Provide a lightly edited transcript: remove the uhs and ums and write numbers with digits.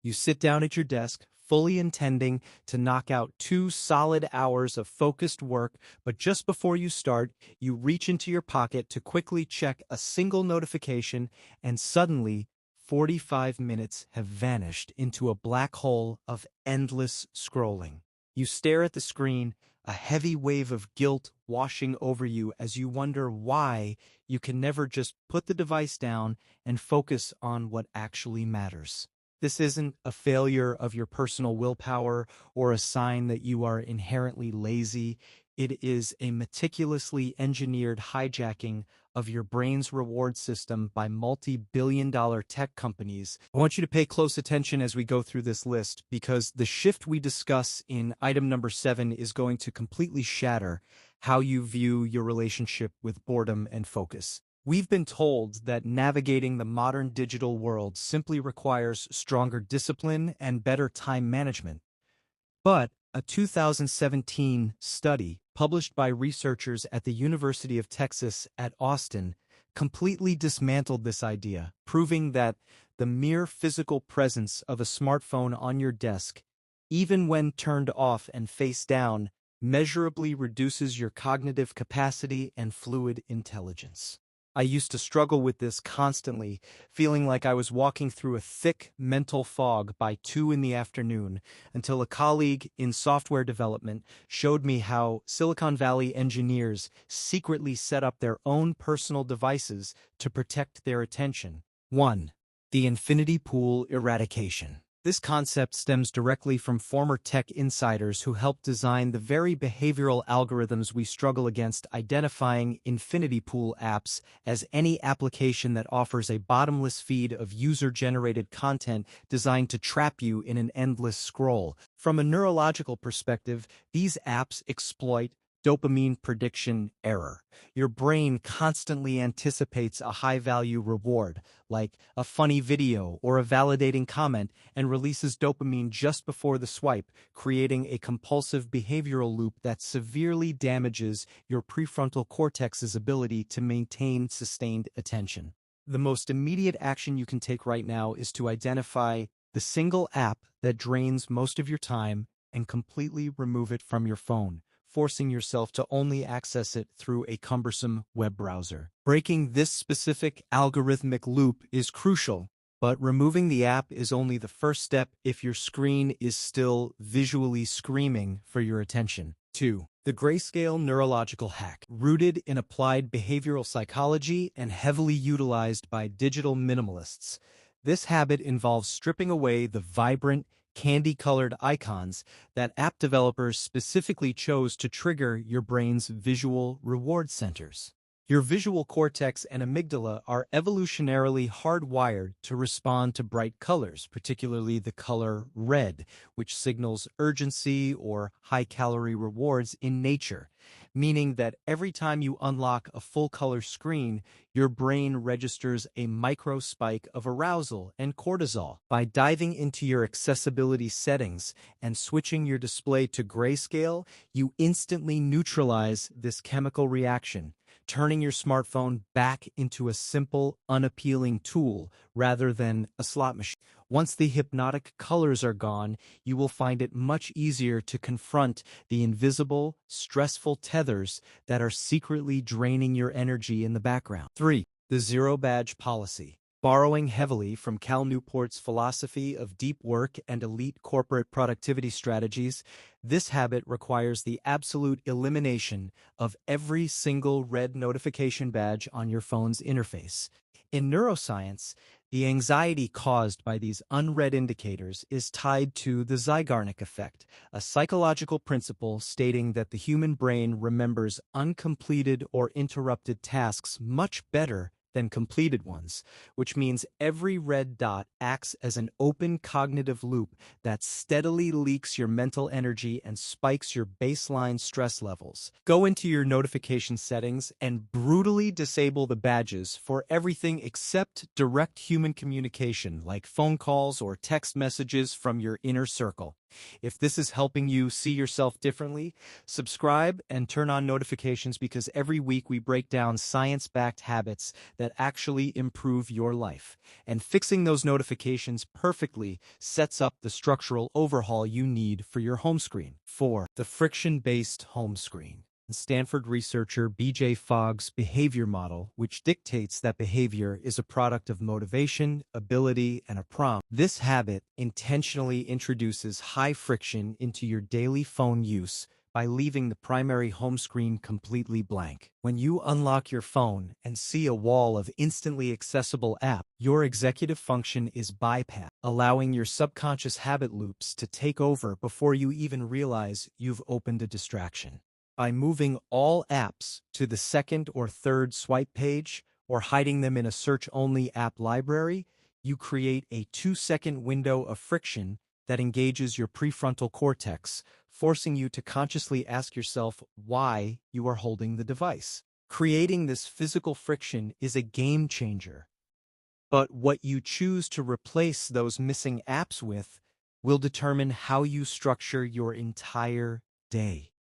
You sit down at your desk, fully intending to knock out 2 solid hours of focused work, but just before you start, you reach into your pocket to quickly check a single notification, and suddenly, 45 minutes have vanished into a black hole of endless scrolling. You stare at the screen, a heavy wave of guilt washing over you as you wonder why you can never just put the device down and focus on what actually matters. This isn't a failure of your personal willpower or a sign that you are inherently lazy. It is a meticulously engineered hijacking of your brain's reward system by multi-billion-dollar tech companies. I want you to pay close attention as we go through this list, because the shift we discuss in item number 7 is going to completely shatter how you view your relationship with boredom and focus. We've been told that navigating the modern digital world simply requires stronger discipline and better time management. But a 2017 study published by researchers at the University of Texas at Austin completely dismantled this idea, proving that the mere physical presence of a smartphone on your desk, even when turned off and face down, measurably reduces your cognitive capacity and fluid intelligence. I used to struggle with this constantly, feeling like I was walking through a thick mental fog by 2 in the afternoon, until a colleague in software development showed me how Silicon Valley engineers secretly set up their own personal devices to protect their attention. 1. The infinity pool eradication. This concept stems directly from former tech insiders who helped design the very behavioral algorithms we struggle against, identifying infinity pool apps as any application that offers a bottomless feed of user-generated content designed to trap you in an endless scroll. From a neurological perspective, these apps exploit dopamine prediction error. Your brain constantly anticipates a high-value reward, like a funny video or a validating comment, and releases dopamine just before the swipe, creating a compulsive behavioral loop that severely damages your prefrontal cortex's ability to maintain sustained attention. The most immediate action you can take right now is to identify the single app that drains most of your time and completely remove it from your phone, forcing yourself to only access it through a cumbersome web browser. Breaking this specific algorithmic loop is crucial, but removing the app is only the first step if your screen is still visually screaming for your attention. 2. The grayscale neurological hack. Rooted in applied behavioral psychology and heavily utilized by digital minimalists, this habit involves stripping away the vibrant, candy-colored icons that app developers specifically chose to trigger your brain's visual reward centers. Your visual cortex and amygdala are evolutionarily hardwired to respond to bright colors, particularly the color red, which signals urgency or high-calorie rewards in nature, meaning that every time you unlock a full-color screen, your brain registers a micro spike of arousal and cortisol. By diving into your accessibility settings and switching your display to grayscale, you instantly neutralize this chemical reaction, turning your smartphone back into a simple, unappealing tool rather than a slot machine. Once the hypnotic colors are gone, you will find it much easier to confront the invisible, stressful tethers that are secretly draining your energy in the background. 3. The zero-badge policy. Borrowing heavily from Cal Newport's philosophy of deep work and elite corporate productivity strategies, this habit requires the absolute elimination of every single red notification badge on your phone's interface. In neuroscience, the anxiety caused by these unread indicators is tied to the Zeigarnik effect, a psychological principle stating that the human brain remembers uncompleted or interrupted tasks much better than completed ones, which means every red dot acts as an open cognitive loop that steadily leaks your mental energy and spikes your baseline stress levels. Go into your notification settings and brutally disable the badges for everything except direct human communication, like phone calls or text messages from your inner circle. If this is helping you see yourself differently, subscribe and turn on notifications because every week we break down science-backed habits that actually improve your life. And fixing those notifications perfectly sets up the structural overhaul you need for your home screen. 4. The friction-based home screen. Stanford researcher B.J. Fogg's behavior model, which dictates that behavior is a product of motivation, ability, and a prompt. This habit intentionally introduces high friction into your daily phone use by leaving the primary home screen completely blank. When you unlock your phone and see a wall of instantly accessible apps, your executive function is bypassed, allowing your subconscious habit loops to take over before you even realize you've opened a distraction. By moving all apps to the second or third swipe page or hiding them in a search-only app library, you create a 2-second window of friction that engages your prefrontal cortex, forcing you to consciously ask yourself why you are holding the device. Creating this physical friction is a game changer. But what you choose to replace those missing apps with will determine how you structure your entire day.